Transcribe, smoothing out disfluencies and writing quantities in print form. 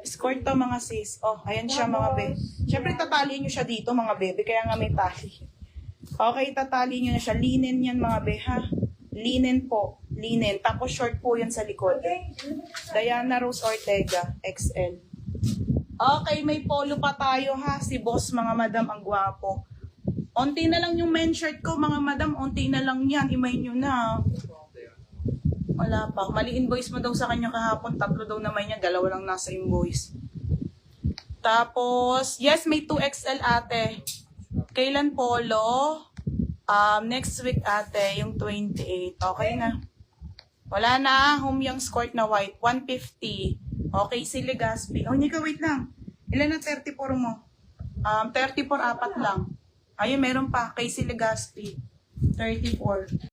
Escort to mga sis. Oh, ayan siya mga be. Siyempre tatali nyo siya dito mga bebe, kaya nga may tali. Okay, tatali nyo na siya. Linen yan mga be ha. Linen po. Linen. Tapos short po yan sa likod. Diana Rose Ortega, XL. Okay, may polo pa tayo ha. Si boss mga madam, ang gwapo. Unti na lang yung men shirt ko mga madam. Unti na lang yan. Himay nyo na. Wala pa. Mali invoice mo daw sa kanya kahapon. 3 daw naman niya. 2 lang nasa invoice. Tapos, yes, may 2XL ate. Kailan polo? Next week ate, yung 28. Okay na. Wala na. Humyang skirt na white. 150. Okay, si Legaspi. Oh, hindi ka, wait lang. Ilan na 34 mo? 34, 4 lang. Ayun, meron pa. Kay si Legaspi. 34.